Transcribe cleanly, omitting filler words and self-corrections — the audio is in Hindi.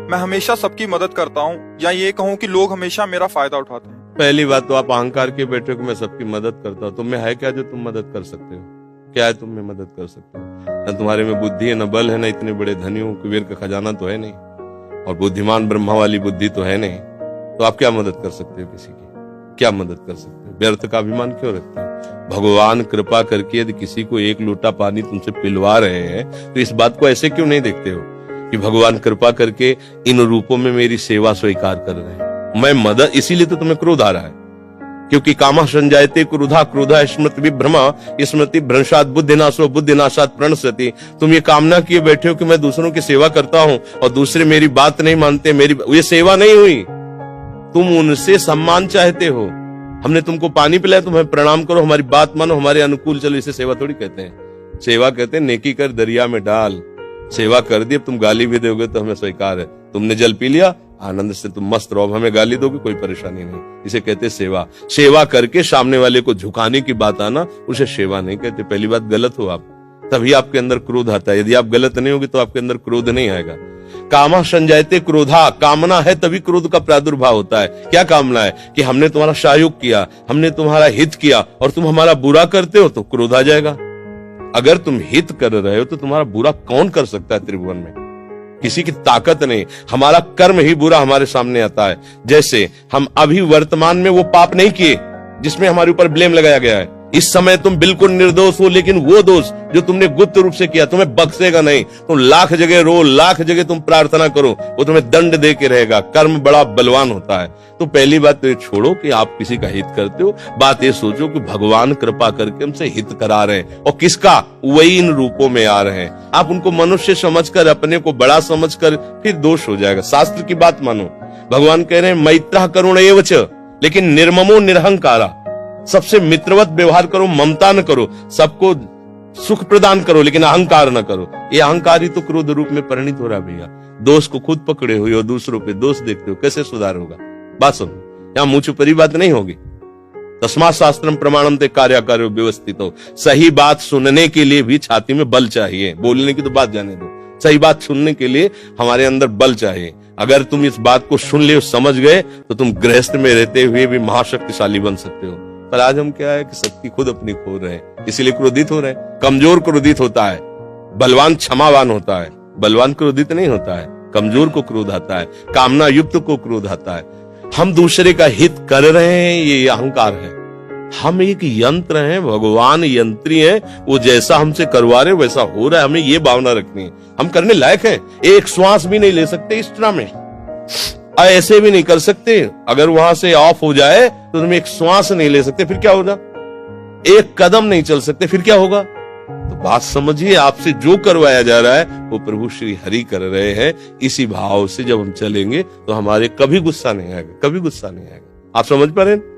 मैं हमेशा सबकी मदद करता हूँ, या ये कहूँ कि लोग हमेशा मेरा फायदा उठाते हैं। पहली बात तो आप अहंकार के बैठे हो कि मैं सबकी मदद करता हूँ। तुम में है क्या जो तुम मदद कर सकते हो? क्या है तुम में मदद कर सकते हो? न तुम्हारे में बुद्धि है, न बल है, न इतने बड़े धनी हो, कुबेर का खजाना तो है नहीं, और बुद्धिमान ब्रह्मा वाली बुद्धि तो है नहीं। तो आप क्या मदद कर सकते हो? किसी की क्या मदद कर सकते हो? व्यर्थ का अभिमान क्यों रखते हो? भगवान कृपा करके यदि किसी को एक लोटा पानी तुमसे पिलवा रहे हैं तो इस बात को ऐसे क्यों नहीं देखते हो कि भगवान कृपा करके इन रूपों में मेरी सेवा स्वीकार कर रहे हैं, मैं मदद। इसीलिए तो तुम्हें क्रोध आ रहा है, क्योंकि कामा संजायते क्रोधा, क्रोधा स्मृति विभ्रमा, स्मृति भ्रंशात बुद्धिनाशो, बुद्धिनाशात प्रणश्यति। तुम ये कामना किए बैठे हो कि मैं दूसरों की सेवा करता हूं और दूसरे मेरी बात नहीं मानते, ये सेवा नहीं हुई। तुम उनसे सम्मान चाहते हो। हमने तुमको पानी पिलाया, तुम्हें प्रणाम करो, हमारी बात मानो, हमारे अनुकूल चलो। इसे सेवा थोड़ी कहते हैं। सेवा कहते हैं नेकी कर दरिया में डाल। सेवा कर दी, अब तुम गाली भी दोगे तो हमें स्वीकार है। तुमने जल पी लिया, आनंद से तुम मस्त रहो, हमें गाली दोगे कोई परेशानी नहीं। इसे कहते हैं सेवा। सेवा करके सामने वाले को झुकाने की बात आना, उसे सेवा नहीं कहते। पहली बात, गलत हो आप, तभी आपके अंदर क्रोध आता है। यदि आप गलत नहीं होगे तो आपके अंदर क्रोध नहीं आएगा। कामा संजायते क्रोधा, कामना है तभी क्रोध का प्रादुर्भाव होता है। क्या कामना है? कि हमने तुम्हारा सहयोग किया, हमने तुम्हारा हित किया और तुम हमारा बुरा करते हो तो क्रोध आ जाएगा। अगर तुम हित कर रहे हो तो तुम्हारा बुरा कौन कर सकता है त्रिभुवन में? किसी की ताकत नहीं। हमारा कर्म ही बुरा हमारे सामने आता है। जैसे हम अभी वर्तमान में वो पाप नहीं किए जिसमें हमारे ऊपर ब्लेम लगाया गया है। इस समय तुम बिल्कुल निर्दोष हो, लेकिन वो दोष जो तुमने गुप्त रूप से किया तुम्हें बख्शेगा नहीं। तुम लाख जगह रो, लाख जगह तुम प्रार्थना करो, वो तुम्हें दंड दे के रहेगा। कर्म बड़ा बलवान होता है। तो पहली बात तो ये छोड़ो कि आप किसी का हित करते हो। बात ये सोचो कि भगवान कृपा करके हमसे हित करा रहे हैं, और किसका? वही इन रूपों में आ रहे हैं। आप उनको मनुष्य समझकर, अपने को बड़ा समझकर, फिर दोष हो जाएगा। शास्त्र की बात मानो। भगवान कह रहे हैं मैत्रः करुण एव च, लेकिन निर्ममो निरहंकारा। सबसे मित्रवत व्यवहार करो, ममता न करो, सबको सुख प्रदान करो, लेकिन अहंकार न करो। ये अहंकार ही तो क्रोध रूप में परिणित हो रहा है भैया। दोष को खुद पकड़े हुए हो, दूसरों पे दोष देखते हो, कैसे सुधार होगा? बात सुनो, यहाँ मुंह छुपरी बात नहीं होगी। तस्मात् शास्त्रम प्रमाणम ते कार्याकार्यो व्यवस्थित हो। सही बात सुनने के लिए भी छाती में बल चाहिए। बोलने की तो बात जाने दो, सही बात सुनने के लिए हमारे अंदर बल चाहिए। अगर तुम इस बात को सुन ले, समझ गए, तो तुम गृहस्थ में रहते हुए भी महाशक्तिशाली बन सकते हो। पर आज हम क्या है कि शक्ति खुद अपनी खो रहे हैं, इसीलिए क्रोधित हो रहे हैं। कमजोर क्रोधित होता है, बलवान क्षमावान होता है। बलवान क्रोधित नहीं होता है, कमजोर को क्रोध आता है, कामना युक्त को क्रोध आता है। हम दूसरे का हित कर रहे हैं, ये अहंकार है। हम एक यंत्र हैं, भगवान यंत्री हैं। वो जैसा हमसे करवा रहे वैसा हो रहा है, हमें ये भावना रखनी है। हम करने लायक हैं। एक श्वास भी नहीं ले सकते इस तरह में, ऐसे भी नहीं कर सकते। अगर वहां से ऑफ हो जाए तो तुम एक श्वास नहीं ले सकते, फिर क्या होगा? एक कदम नहीं चल सकते, फिर क्या होगा? तो बात समझिए, आपसे जो करवाया जा रहा है वो प्रभु श्री हरि कर रहे हैं। इसी भाव से जब हम चलेंगे तो हमारे कभी गुस्सा नहीं आएगा, कभी गुस्सा नहीं आएगा। आप समझ पा रहे हैं?